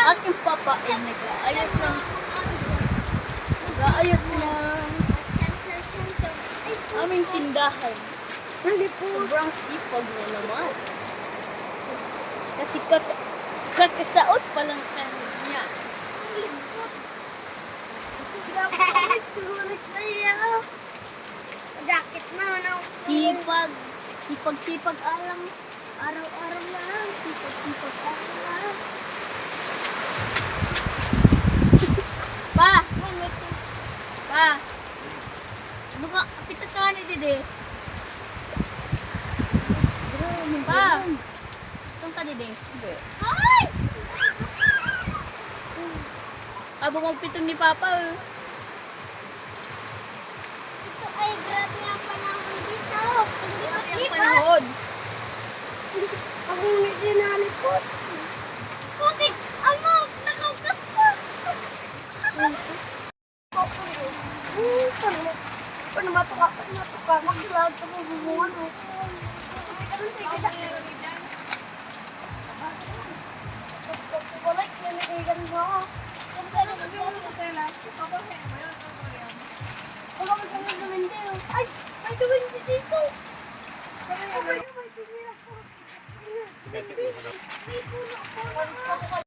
aking papa ay nag-aayos ng aming tindahan. Sobrang sipag niya naman. Kasi kakasaot pa lang niya. Jacket na, ano? Sipag alang. Araw-araw lang. Sipag alang. Pa! Ano ka? Pita ka ni Dede. Pa! Itong ka Dede. Ay! Bumagpitong ni Papa. Ito ay grabe ang panahon dito. Grabe ang panahon. Ako hindi nalipot. Bakit? Amo, nakaukas pa. Paano matuka? Maglag ka mo bumuhan mo. Balik, nanikigan mo ako. Ay, may duwindi dito. May duwindi dito.